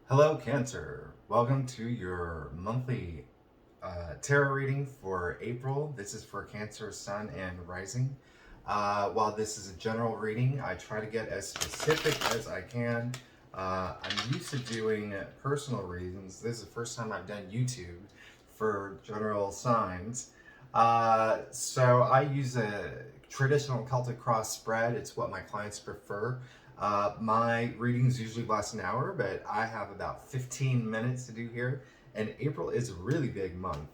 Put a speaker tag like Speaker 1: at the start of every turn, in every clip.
Speaker 1: Hello, Cancer. Welcome to your monthly tarot reading for April. This is for Cancer, Sun, and Rising. While this is a general reading, I try to get as specific as I can. I'm used to doing personal readings. This is the first time I've done YouTube for general signs. So I use a traditional Celtic cross spread. It's what my clients prefer. My readings usually last an hour, but I have about 15 minutes to do here, and April is a really big month.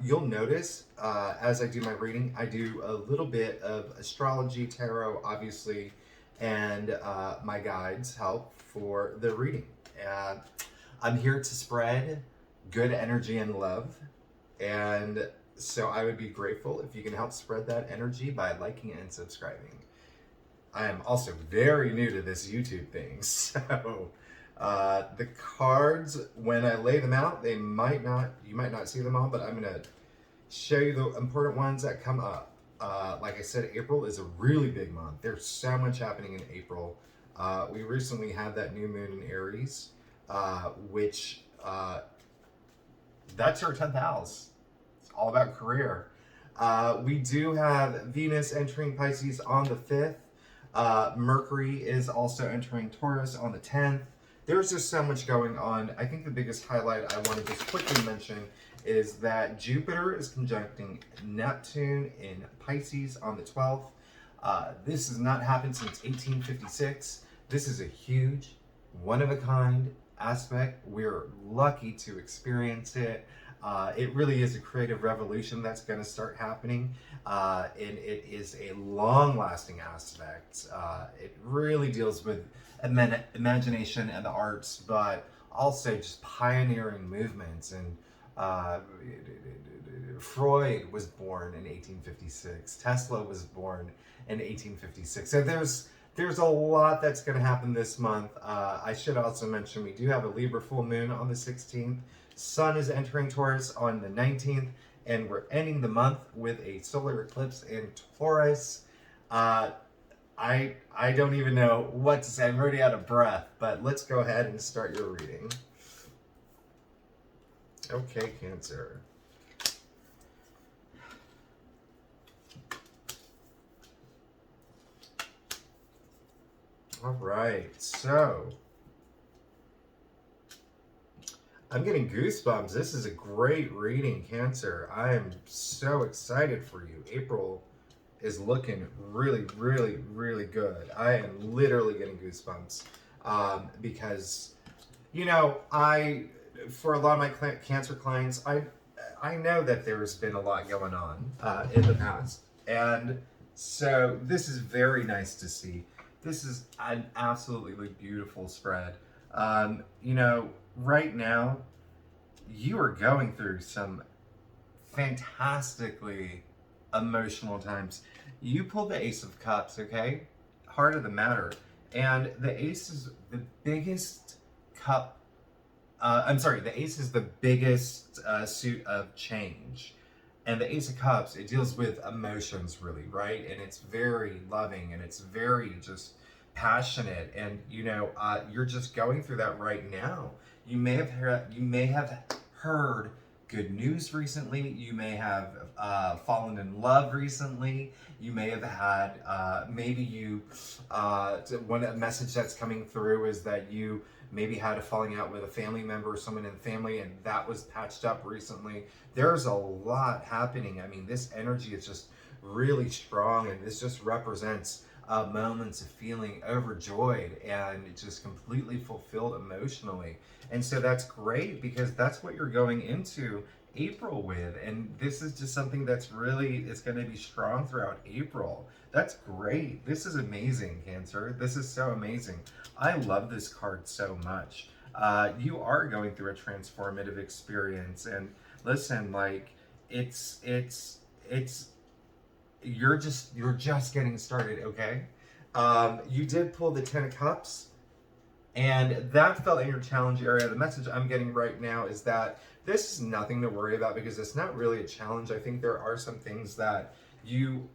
Speaker 1: You'll notice as I do my reading, I do a little bit of astrology, tarot, obviously, and my guides help for the reading. Uh, I'm here to spread good energy and love, and so I would be grateful if you can help spread that energy by liking and subscribing. I am also very new to this YouTube thing, so the cards, when I lay them out, you might not see them all, but I'm gonna show you the important ones that come up. Like I said, April is a really big month. There's so much happening in April. We recently had that new moon in Aries, which that's your 10th house. It's all about career. We do have Venus entering Pisces on the 5th. Mercury is also entering Taurus on the 10th. There's just so much going on. I think the biggest highlight I want to just quickly mention is that Jupiter is conjuncting Neptune in Pisces on the 12th. This has not happened since 1856. This is a huge, one-of-a-kind aspect. We're lucky to experience it. It really is a creative revolution that's going to start happening, and it is a long-lasting aspect. It really deals with imagination and the arts, but also just pioneering movements. And Freud was born in 1856. Tesla was born in 1856. So there's a lot that's going to happen this month. I should also mention we do have a Libra full moon on the 16th. Sun is entering Taurus on the 19th, and we're ending the month with a solar eclipse in Taurus. I don't even know what to say. I'm already out of breath, but let's go ahead and start your reading. Okay, Cancer. All right, so I'm getting goosebumps. This is a great reading, Cancer. I am so excited for you. April is looking really, really, really good. I am literally getting goosebumps because, for a lot of my Cancer clients, I know that there's been a lot going on in the past. And so this is very nice to see. This is an absolutely beautiful spread. Right now, you are going through some fantastically emotional times. You pulled the Ace of Cups, okay? Heart of the matter. And the Ace is the biggest cup. The Ace is the biggest suit of change. And the Ace of Cups, it deals with emotions, really, right? And it's very loving and it's very just passionate. And you're just going through that right now. You may have heard good news recently. You may have fallen in love recently. You may have had one message that's coming through is that you maybe had a falling out with a family member or someone in the family, and that was patched up recently. There's a lot happening. I mean, this energy is just really strong, and this just represents moments of feeling overjoyed and just completely fulfilled emotionally. And so that's great because that's what you're going into April with. And this is just something that's it's going to be strong throughout April. That's great. This is amazing, Cancer. This is so amazing. I love this card so much. You are going through a transformative experience. And listen, like, you're just getting started, okay? You did pull the 10 of Cups, and that fell in your challenge area. The message I'm getting right now is that this is nothing to worry about because it's not really a challenge. I think there are some things that you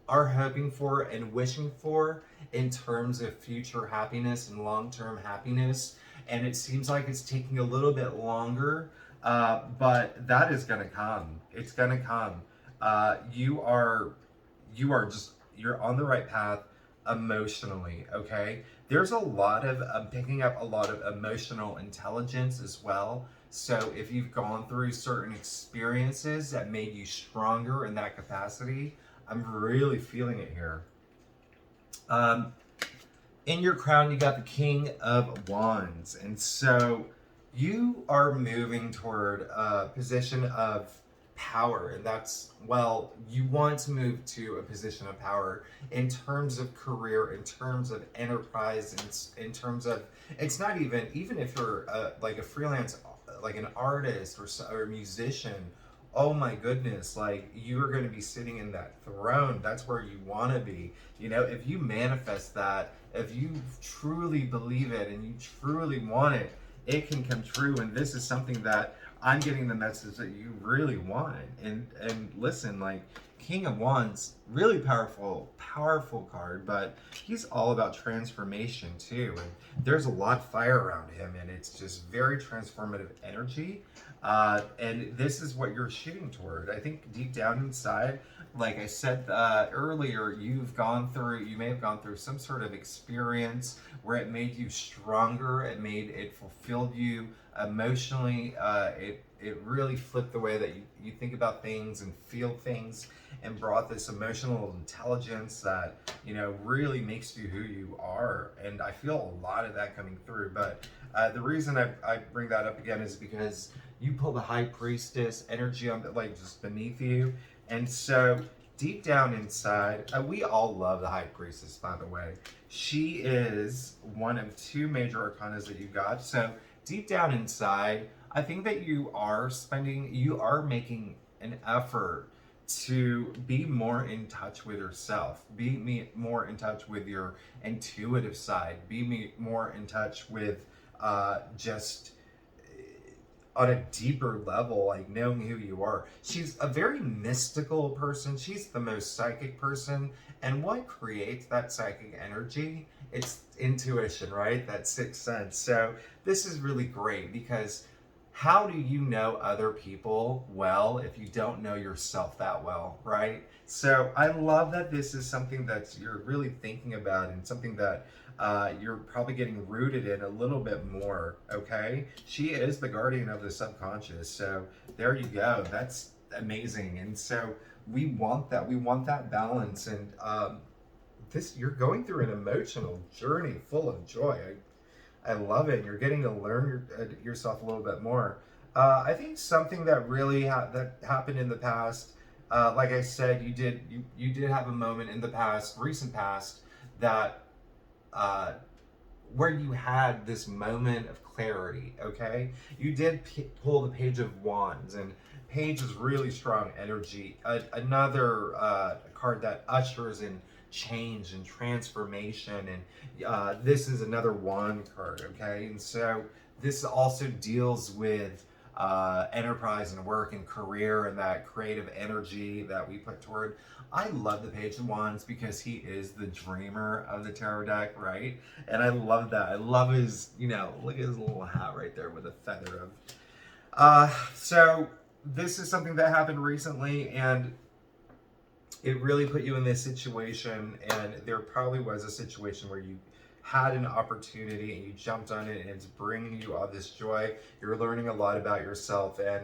Speaker 1: are hoping for and wishing for in terms of future happiness and long-term happiness. and it seems like it's taking a little bit longer, but that is going to come. It's going to come. You're on the right path emotionally, okay? There's a lot of picking up a lot of emotional intelligence as well. So if you've gone through certain experiences that made you stronger in that capacity, I'm really feeling it here. In your crown, you got the King of Wands. And so you are moving toward a position of power. And that's, well, you want to move to a position of power in terms of career, in terms of enterprise, in terms of, it's not even if you're like a freelance, like an artist or a musician, oh my goodness, like you are going to be sitting in that throne. That's where you want to be. You know, if you manifest that, if you truly believe it and you truly want it, it can come true. And this is something that I'm getting the message that you really want. And listen, like King of Wands, really powerful card, but he's all about transformation too. And there's a lot of fire around him, and it's just very transformative energy. And this is what you're shooting toward. I think deep down inside, like I said earlier, you may have gone through some sort of experience where it made you stronger. It fulfilled you emotionally. It really flipped the way that you think about things and feel things, and brought this emotional intelligence that, you know, really makes you who you are. And I feel a lot of that coming through. But the reason I bring that up again is because you pull the High Priestess energy on like just beneath you. And so deep down inside, we all love the High Priestess, by the way. She is one of two major arcanas that you got. So deep down inside, I think that you are making an effort to be more in touch with yourself, be more in touch with your intuitive side, more in touch with just on a deeper level, like knowing who you are. She's a very mystical person. She's the most psychic person. And what creates that psychic energy? It's intuition, right? That sixth sense. So this is really great, because how do you know other people well if you don't know yourself that well, right? So I love that this is something that you're really thinking about, and something that you're probably getting rooted in a little bit more, okay? She is the guardian of the subconscious. So there you go. That's amazing. And so we want that balance. And you're going through an emotional journey full of joy. I love it. You're getting to learn yourself a little bit more. I think something that really that happened in the past, like I said, you did have a moment in the past, recent past, that where you had this moment of clarity. Okay, you did pull the Page of Wands, and Page is really strong energy. Another card that ushers in change and transformation, and this is another wand card. Okay, and so this also deals with enterprise and work and career, and that creative energy that we put toward. I love the Page of Wands because he is the dreamer of the tarot deck, right? And I love that. I love his, look at his little hat right there with a feather of. So this is something that happened recently, and it really put you in this situation. And there probably was a situation where you had an opportunity and you jumped on it, and it's bringing you all this joy. You're learning a lot about yourself, and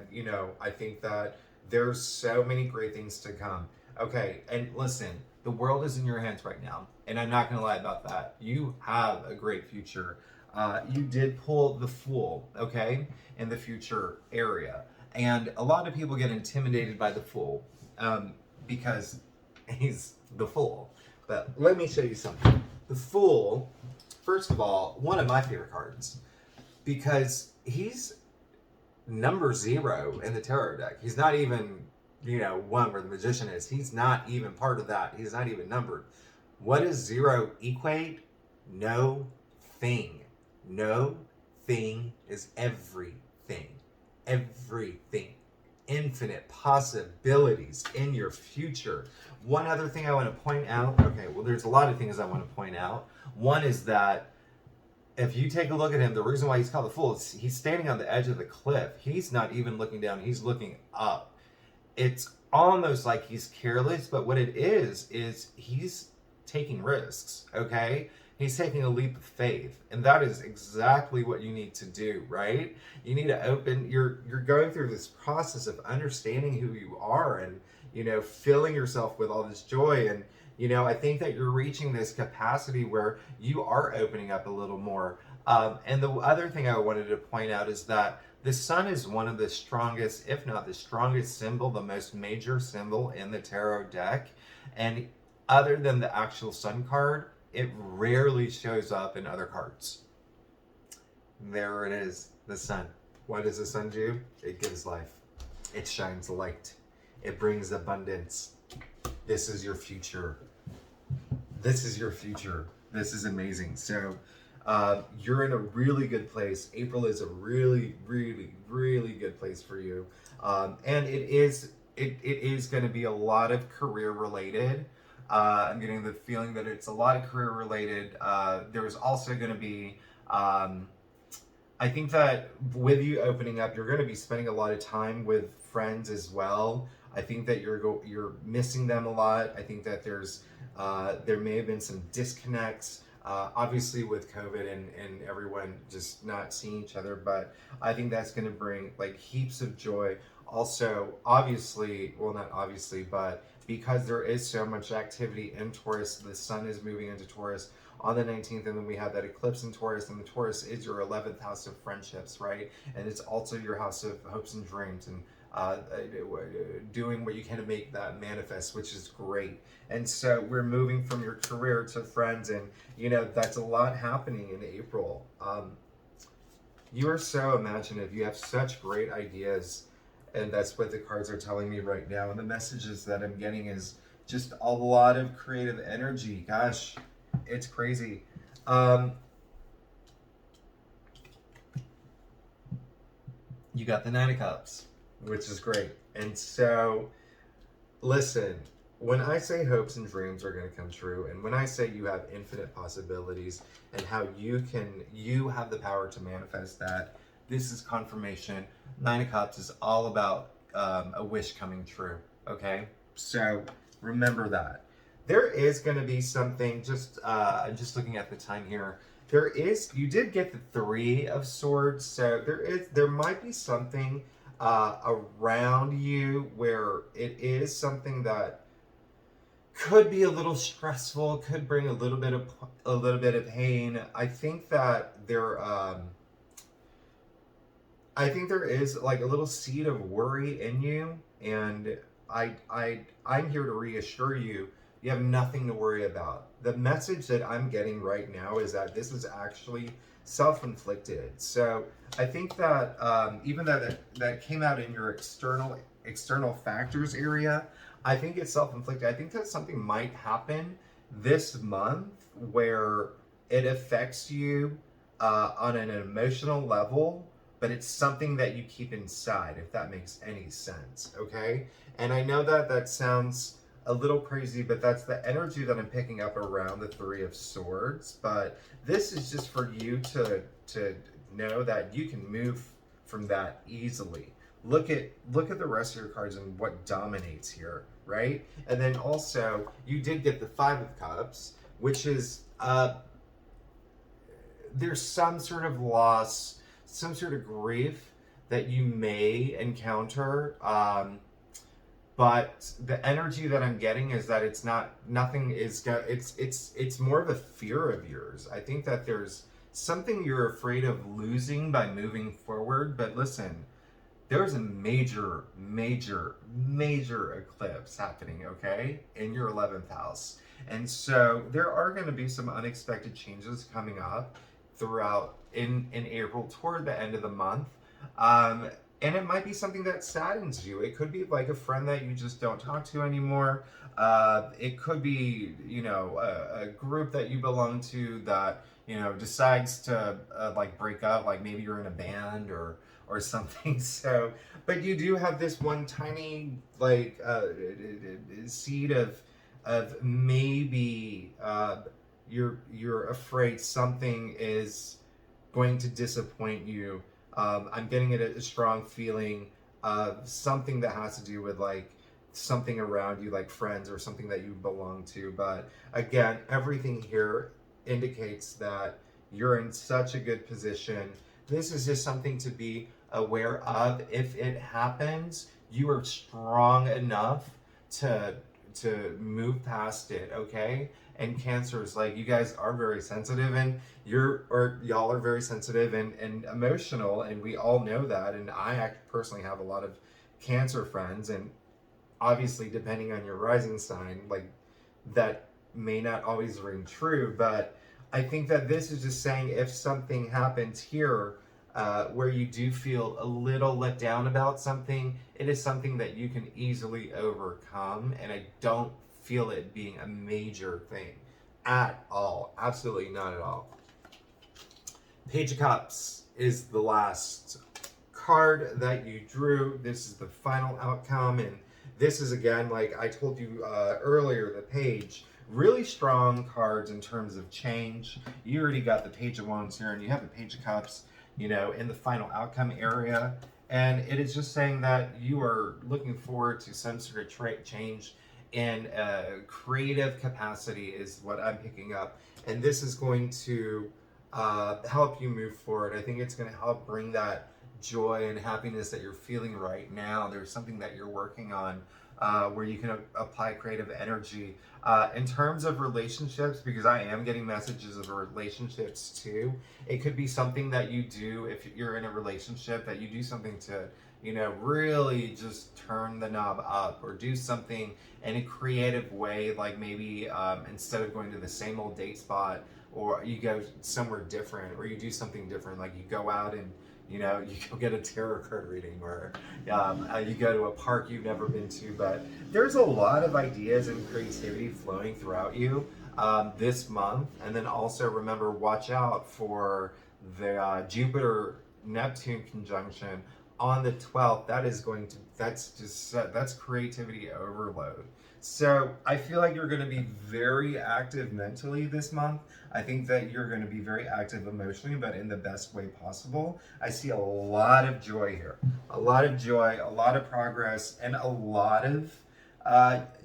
Speaker 1: I think that there's so many great things to come. Okay, and listen, the world is in your hands right now, and I'm not gonna lie about that. You have a great future. You did pull the Fool, okay, in the future area, and a lot of people get intimidated by the Fool because he's the Fool. But let me show you something. The Fool, first of all, one of my favorite cards, because he's number 0 in the tarot deck. He's not even, one where the Magician is. He's not even part of that. He's not even numbered. What does 0 equate? No thing. No thing is everything. Everything. Infinite possibilities in your future. One other thing I want to point out, okay, well, there's a lot of things I want to point out. One is that
Speaker 2: if you take a look at him, the reason why he's called the fool is he's standing on the edge of the cliff. He's not even looking down, he's looking up. It's almost like he's careless, but what it is he's taking risks, okay? He's taking a leap of faith, and that is exactly what you need to do, right? You need to open. You're going through this process of understanding who you are, and filling yourself with all this joy, and I think that you're reaching this capacity where you are opening up a little more. And the other thing I wanted to point out is that the sun is one of the strongest, if not the strongest symbol, the most major symbol in the tarot deck. And other than the actual sun card, it rarely shows up in other cards. There it is, the sun. What does the sun do? It gives life. It shines light. It brings abundance. This is your future. This is your future. This is amazing. So you're in a really good place. April is a really, really, really good place for you. And it is going to be a lot of career related. I'm getting the feeling that it's a lot of career related. There's also going to be, I think that with you opening up, you're going to be spending a lot of time with friends as well. I think that you're missing them a lot. I think that there may have been some disconnects, obviously with COVID and everyone just not seeing each other. But I think that's going to bring like heaps of joy. Also, obviously, well, not obviously, but because there is so much activity in Taurus, the sun is moving into Taurus on the 19th, and then we have that eclipse in Taurus, and the Taurus is your 11th house of friendships, right? And it's also your house of hopes and dreams, and doing what you can to make that manifest, which is great. And so we're moving from your career to friends, and that's a lot happening in April. You are so imaginative. You have such great ideas, and that's what the cards are telling me right now. And the messages that I'm getting is just a lot of creative energy. Gosh, it's crazy. You got the Nine of Cups, which is great. And so, listen, when I say hopes and dreams are going to come true, and when I say you have infinite possibilities and how you have the power to manifest that, this is confirmation. Nine of Cups is all about a wish coming true, okay? So remember that. There is going to be something, I'm just looking at the time here. You did get the Three of Swords, so there might be something around you where it is something that could be a little stressful, could bring a little bit of pain. I think that I think there is like a little seed of worry in you, and I'm here to reassure you. You have nothing to worry about. The message that I'm getting right now is that this is actually self-inflicted. So I think that even though that came out in your external factors area, I think it's self-inflicted. I think that something might happen this month where it affects you on an emotional level, but it's something that you keep inside, if that makes any sense, okay? And I know that sounds a little crazy, but that's the energy that I'm picking up around the Three of Swords. But this is just for you to know that you can move from that easily. Look at the rest of your cards and what dominates here, right? And then also you did get the Five of Cups, which is there's some sort of loss, some sort of grief that you may encounter. But the energy that I'm getting is that it's more of a fear of yours. I think that there's something you're afraid of losing by moving forward. But listen, there's a major, major, major eclipse happening, okay, in your 11th house. And so there are going to be some unexpected changes coming up throughout in April toward the end of the month. And it might be something that saddens you. It could be like a friend that you just don't talk to anymore. It could be, a group that you belong to that, decides to like break up. Like maybe you're in a band or something. So, but you do have this one tiny like seed of maybe you're afraid something is
Speaker 1: going to disappoint you. I'm getting a strong feeling of something that has to do with like something around you, like friends or something that you belong to. But again, everything here indicates that you're in such a good position. This is just something to be aware of. If it happens, you are strong enough to move past it, okay? And cancers, like, you guys are very sensitive, and y'all are very sensitive and emotional, and we all know that. And personally have a lot of cancer friends, and obviously depending on your rising sign, like, that may not always ring true. But I think that this is just saying, if something happens here where you do feel a little let down about something, it is something that you can easily overcome. And I don't feel it being a major thing at all. Absolutely not at all. Page of Cups is the last card that you drew. This is the final outcome. And this is, again, like I told you earlier, the page, really strong cards in terms of change. You already got the Page of Wands here, and you have the Page of Cups, you know, in the final outcome area. And it is just saying that you are looking forward to some sort of change in creative capacity is what I'm picking up. And this is going to help you move forward. I think it's going to help bring that joy and happiness that you're feeling right now. There's something that you're working on where you can apply creative energy. In terms of relationships, because I am getting messages of relationships too, it could be something that you do if you're in a relationship, that you do something to, you know, really just turn the knob up, or do something in a creative way, like maybe instead of going to the same old date spot, or you go somewhere different, or you do something different, like you go out and, you know, you go get a tarot card reading, or you go to a park you've never been to. But there's a lot of ideas and creativity flowing throughout you this month. And then also remember, watch out for the Jupiter Neptune conjunction on the 12th. That's creativity overload. So I feel like you're going to be very active mentally this month. I think that you're going to be very active emotionally, but in the best way possible. I see a lot of joy here, a lot of joy, a lot of progress, and a lot of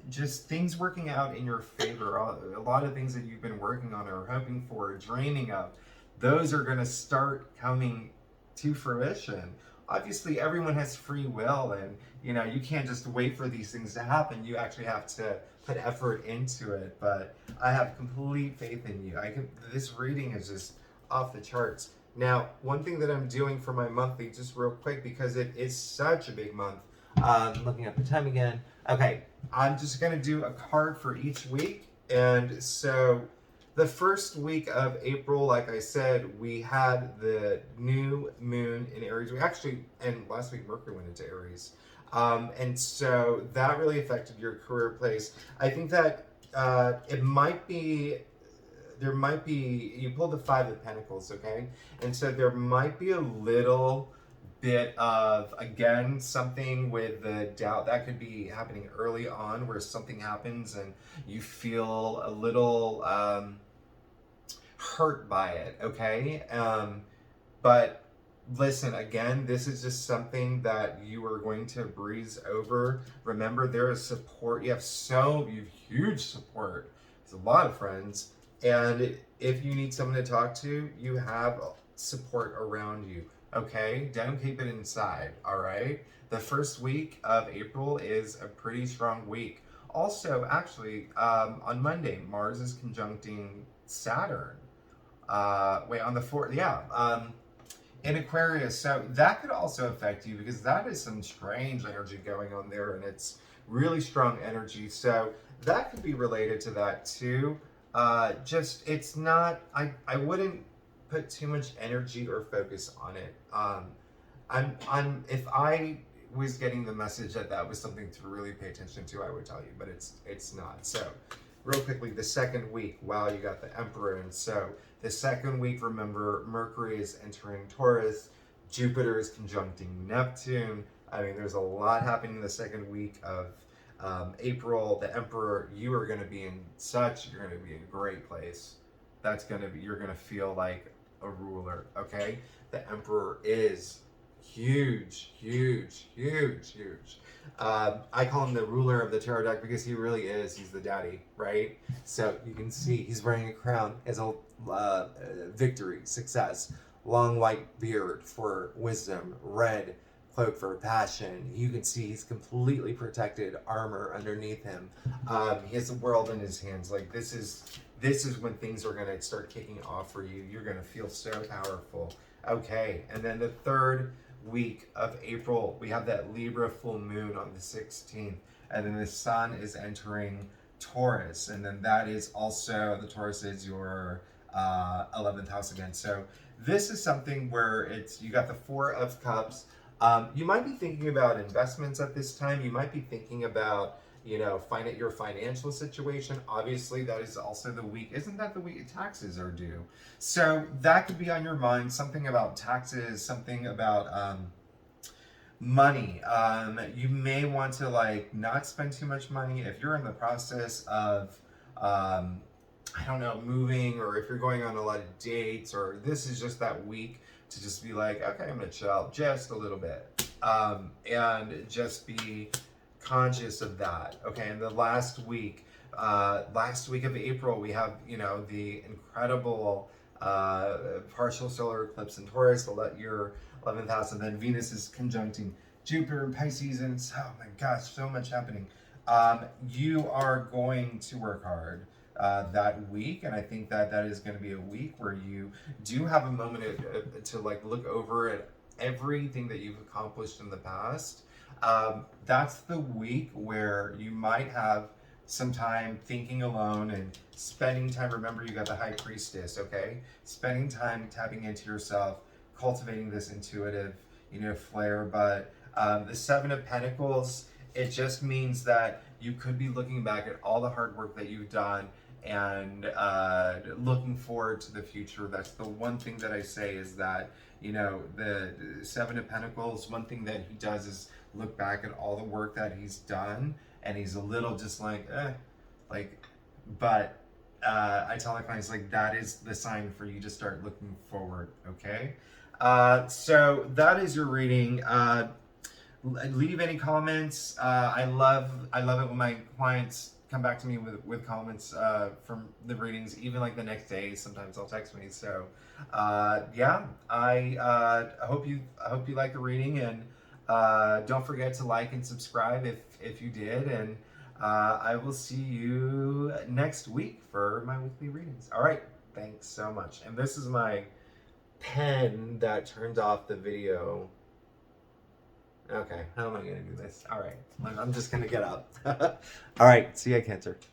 Speaker 1: just things working out in your favor. A lot of things that you've been working on, or hoping for, or dreaming of, those are going to start coming to fruition. Obviously, everyone has free will, and you know, you can't just wait for these things to happen. You actually have to put effort into it. But I have complete faith in you. This reading is just off the charts. Now, one thing that I'm doing for my monthly, just real quick, because it is such a big month. Looking at the time again. Okay, I'm just gonna do a card for each week, and so the first week of April, like I said, we had the new moon in Aries. And last week Mercury went into Aries. And so that really affected your career place. I think that you pulled the Five of Pentacles, okay? And so there might be a little bit of, again, something with the doubt that could be happening early on, where something happens and you feel a little hurt by it, okay? But listen, again, this is just something that you are going to breeze over. Remember, there is support. You have huge support. There's a lot of friends. And if you need someone to talk to, you have support around you. Okay? Don't keep it inside, all right? The first week of April is a pretty strong week. Also, actually, on Monday, Mars is conjuncting Saturn. On the 4th, in Aquarius. So that could also affect you, because that is some strange energy going on there, and it's really strong energy. So that could be related to that too. It's not, I wouldn't put too much energy or focus on it. If I was getting the message that was something to really pay attention to, I would tell you, but it's not. So real quickly, the second week, wow, you got the Emperor. And so the second week, remember, Mercury is entering Taurus, Jupiter is conjuncting Neptune. I mean, there's a lot happening in the second week of April. The Emperor, you're going to be in a great place. You're going to feel like, a ruler, okay? The Emperor is huge, huge, huge, huge. I call him the ruler of the tarot deck because he really is. He's the daddy, right? So you can see he's wearing a crown as a victory, success, long white beard for wisdom, red cloak for passion. You can see he's completely protected, armor underneath him. He has the world in his hands. Like this is when things are gonna start kicking off for you. You're gonna feel so powerful. Okay, and then the third week of April, we have that Libra full moon on the 16th, and then the sun is entering Taurus, and then that is also, the Taurus is your 11th house again. So this is something where you got the Four of Cups. You might be thinking about investments at this time. You might be thinking about, your financial situation. Obviously, that is also the week. Isn't that the week taxes are due? So that could be on your mind. Something about taxes, something about money. You may want to not spend too much money if you're in the process of I don't know, moving, or if you're going on a lot of dates, or this is just that week to just be like, okay, I'm gonna chill out just a little bit, and just be conscious of that. Okay, and the last week of April, we have the incredible partial solar eclipse in Taurus, your 11th house, and then Venus is conjuncting Jupiter in Pisces, and it's, oh my gosh, so much happening. You are going to work hard that week, and I think that is going to be a week where you do have a moment to look over at everything that you've accomplished in the past. That's the week where you might have some time thinking alone and spending time. Remember, you got the High Priestess, okay? Spending time tapping into yourself, cultivating this intuitive, flair. But the Seven of Pentacles, it just means that you could be looking back at all the hard work that you've done and looking forward to the future. That's the one thing that I say is that, the Seven of Pentacles, one thing that he does is look back at all the work that he's done, and he's a little just but I tell my clients, that is the sign for you to start looking forward, okay? So that is your reading. Leave any comments. I love it when my clients come back to me with comments from the readings, even the next day. Sometimes they'll text me. So yeah, I hope you like the reading, and don't forget to like and subscribe if you did, and I will see you next week for my weekly readings. All right, thanks so much. And this is my pen that turned off the video. Okay, how am I going to do this? All right, I'm just going to get up. All right, see ya, Cancer.